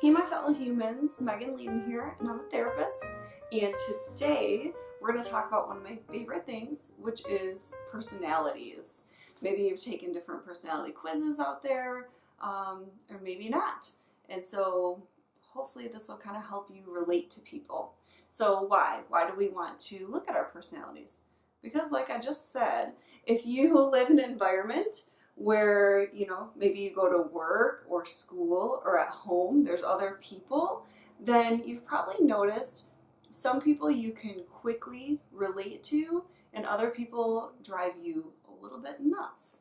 Hey my fellow humans, Megan Lieben here, and I'm a therapist, and today we're going to talk about one of my favorite things, which is personalities. Maybe you've taken different personality quizzes out there, or maybe not, and so hopefully this will kind of help you relate to people. So why? Why do we want to look at our personalities? Because like I just said, if you live in an environment where, maybe you go to work or school or at home, there's other people, then you've probably noticed some people you can quickly relate to and other people drive you a little bit nuts.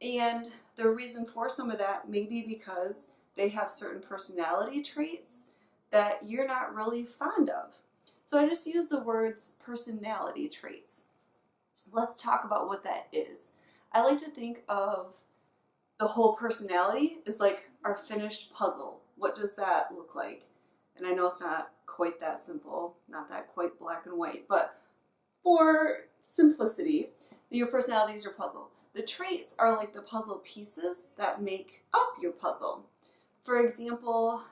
And the reason for some of that may be because they have certain personality traits that you're not really fond of. So I just use the words personality traits. Let's talk about what that is. I like to think of the whole personality as like our finished puzzle. What does that look like? And I know it's not quite that simple, not that quite black and white, but for simplicity, your personality is your puzzle. The traits are like the puzzle pieces that make up your puzzle. For example,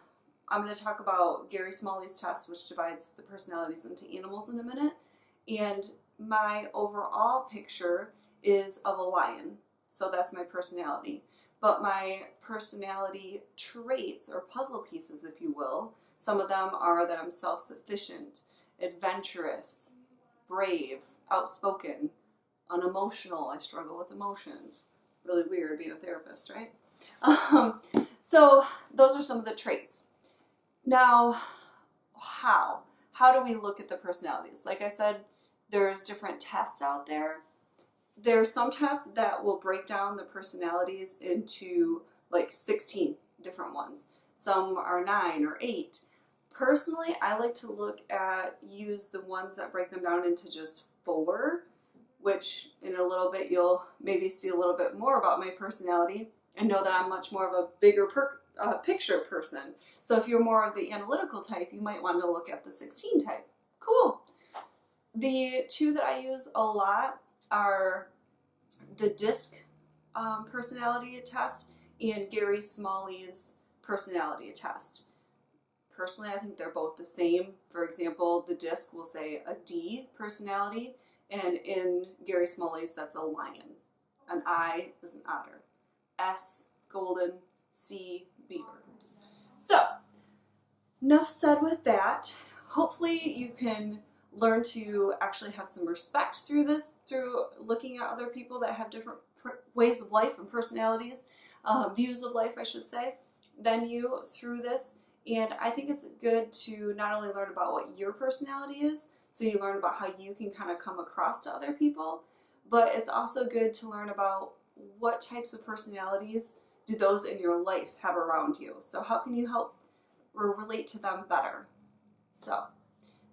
I'm going to talk about Gary Smalley's test, which divides the personalities into animals in a minute, and my overall picture is of a lion, so that's my personality. But my personality traits, or puzzle pieces if you will, some of them are that I'm self-sufficient, adventurous, brave, outspoken, unemotional. I struggle with emotions. Really weird being a therapist, right? So those are some of the traits. Now, how do we look at the personalities? Like I said, there's different tests out there. There's some tests that will break down the personalities into like 16 different ones. Some are 9 or 8. Personally, I like to use the ones that break them down into just 4, which in a little bit you'll maybe see a little bit more about my personality and know that I'm much more of a bigger picture person. So if you're more of the analytical type, you might want to look at the 16 type. Cool. The 2 that I use a lot are the DISC personality test and Gary Smalley's personality test. Personally, I think they're both the same. For example, the DISC will say a D personality, and in Gary Smalley's, that's a lion. An I is an otter. S, golden. C, beaver. So, enough said with that. Hopefully you can learn to actually have some respect through looking at other people that have different ways of life and personalities, views of life, I should say, than you through this. And I think it's good to not only learn about what your personality is, so you learn about how you can kind of come across to other people, but it's also good to learn about what types of personalities do those in your life have around you. So how can you help or relate to them better? So,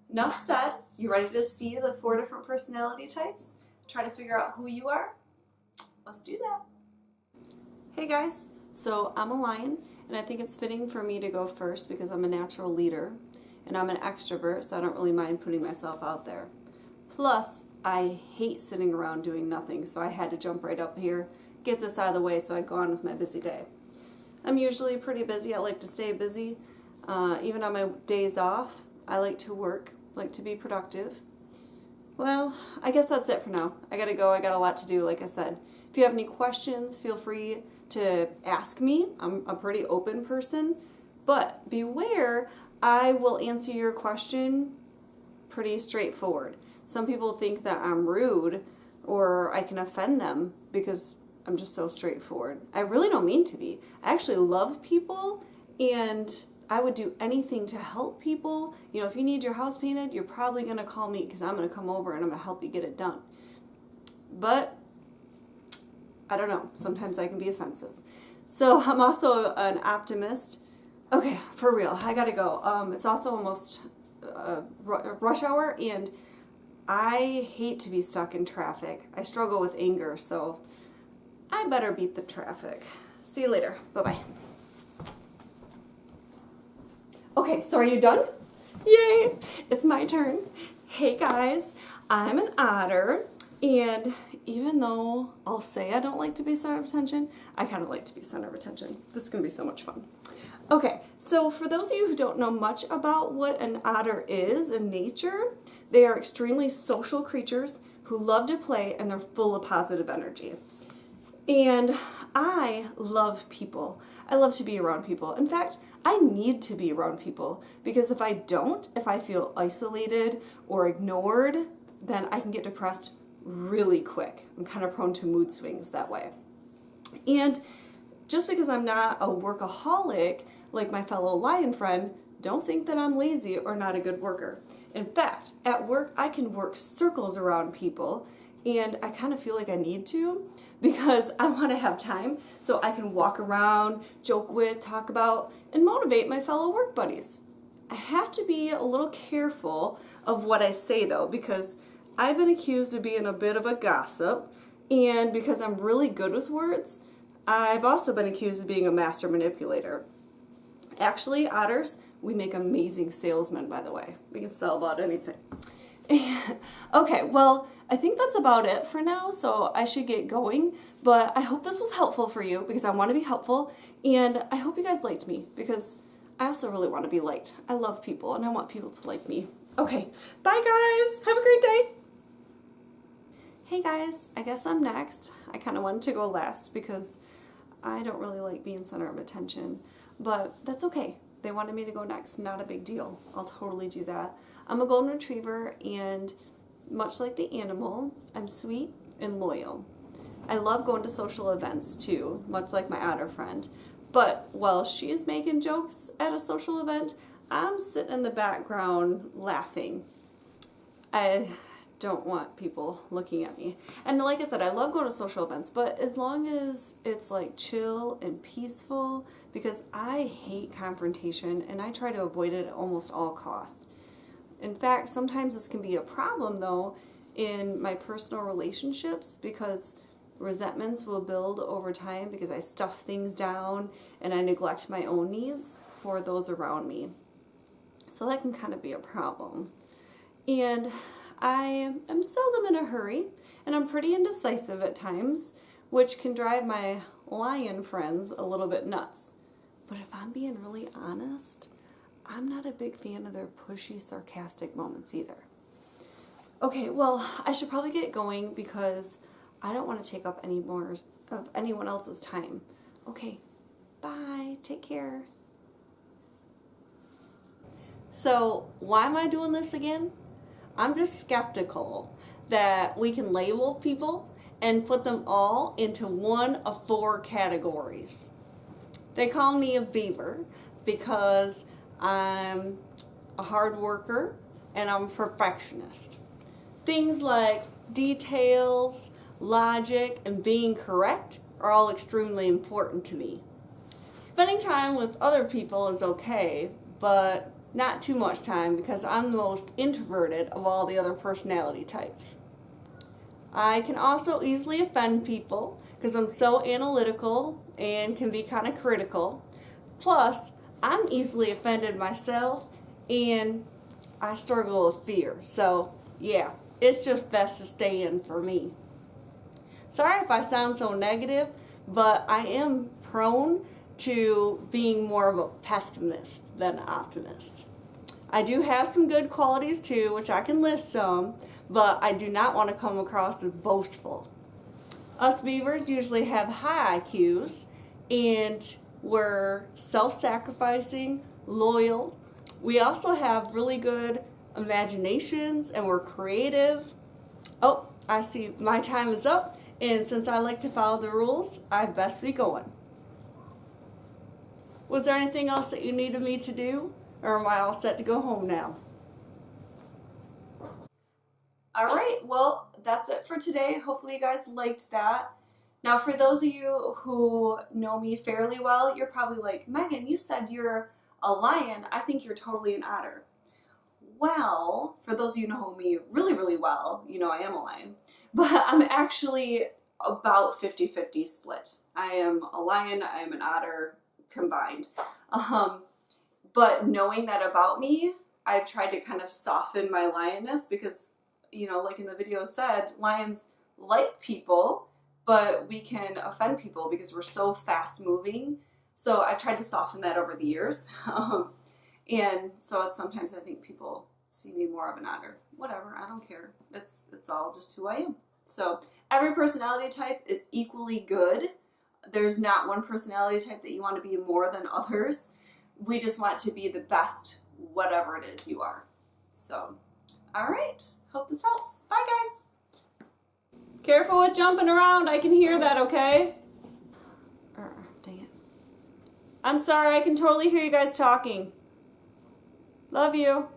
enough said. You ready to see the 4 different personality types? Try to figure out who you are? Let's do that. Hey guys, so I'm a lion, and I think it's fitting for me to go first because I'm a natural leader, and I'm an extrovert, so I don't really mind putting myself out there. Plus, I hate sitting around doing nothing, so I had to jump right up here, get this out of the way so I go on with my busy day. I'm usually pretty busy. I like to stay busy. Even on my days off, I like to work, like to be productive. Well, I guess that's it for now. I gotta go. I got a lot to do, like I said. If you have any questions, feel free to ask me. I'm a pretty open person, but beware, I will answer your question pretty straightforward. Some people think that I'm rude or I can offend them because I'm just so straightforward. I really don't mean to be. I actually love people, and I would do anything to help people. If you need your house painted, you're probably going to call me because I'm going to come over and I'm going to help you get it done. But I don't know. Sometimes I can be offensive. So I'm also an optimist. Okay, for real, I got to go. It's also almost rush hour, and I hate to be stuck in traffic. I struggle with anger, so I better beat the traffic. See you later. Bye-bye. Okay, so are you done? Yay! It's my turn. Hey guys, I'm an otter, and even though I'll say I don't like to be center of attention, I kind of like to be center of attention. This is going to be so much fun. Okay, so for those of you who don't know much about what an otter is in nature, they are extremely social creatures who love to play and they're full of positive energy. And I love people. I love to be around people. In fact, I need to be around people because if I don't, if I feel isolated or ignored, then I can get depressed really quick. I'm kind of prone to mood swings that way. And just because I'm not a workaholic like my fellow lion friend, don't think that I'm lazy or not a good worker. In fact, at work, I can work circles around people, and I kind of feel like I need to because I want to have time so I can walk around, joke with, talk about, and motivate my fellow work buddies. I have to be a little careful of what I say though, because I've been accused of being a bit of a gossip, and because I'm really good with words, I've also been accused of being a master manipulator. Actually, otters, we make amazing salesmen, by the way. We can sell about anything. Okay, well, I think that's about it for now, so I should get going. But I hope this was helpful for you because I want to be helpful, and I hope you guys liked me because I also really want to be liked. I love people, and I want people to like me. Okay, bye guys. Have a great day. Hey guys, I guess I'm next. I kind of wanted to go last because I don't really like being center of attention, but that's okay. They wanted me to go next, not a big deal. I'll totally do that. I'm a golden retriever, and much like the animal, I'm sweet and loyal. I love going to social events too, much like my otter friend. But while she's making jokes at a social event, I'm sitting in the background laughing. I don't want people looking at me. And like I said, I love going to social events, but as long as it's like chill and peaceful, because I hate confrontation and I try to avoid it at almost all costs. In fact, sometimes this can be a problem though in my personal relationships because resentments will build over time because I stuff things down and I neglect my own needs for those around me. So that can kind of be a problem. And I am seldom in a hurry, and I'm pretty indecisive at times, which can drive my lion friends a little bit nuts. But if I'm being really honest, I'm not a big fan of their pushy, sarcastic moments either. Okay, well, I should probably get going because I don't want to take up any more of anyone else's time. Okay, bye, take care. So, why am I doing this again? I'm just skeptical that we can label people and put them all into one of 4 categories. They call me a beaver because I'm a hard worker and I'm a perfectionist. Things like details, logic, and being correct are all extremely important to me. Spending time with other people is okay, but not too much time because I'm the most introverted of all the other personality types. I can also easily offend people because I'm so analytical and can be kind of critical. Plus, I'm easily offended myself and I struggle with fear. So, yeah, it's just best to stay in for me. Sorry if I sound so negative, but I am prone to being more of a pessimist than an optimist. I do have some good qualities too, which I can list some, but I do not want to come across as boastful. Us beavers usually have high IQs, and we're self-sacrificing, loyal. We also have really good imaginations, and we're creative. Oh, I see my time is up, and since I like to follow the rules, I best be going. Was there anything else that you needed me to do? Or am I all set to go home now? Alright, well, that's it for today. Hopefully you guys liked that. Now, for those of you who know me fairly well, you're probably like, Megan, you said you're a lion. I think you're totally an otter. Well, for those of you who know me really, really well, you know I am a lion. But I'm actually about 50-50 split. I am a lion, I am an otter combined. But knowing that about me, I've tried to kind of soften my lionness because, you know, like in the video said, lions like people, but we can offend people because we're so fast moving So I tried to soften that over the years. And so sometimes I think people see me more of an otter. Whatever, I don't care. It's all just who I am. So every personality type is equally good. There's not one personality type that you want to be more than others. We just want to be the best, whatever it is you are. So, all right. Hope this helps. Bye, guys. Careful with jumping around. I can hear that, okay? Dang it. I'm sorry. I can totally hear you guys talking. Love you.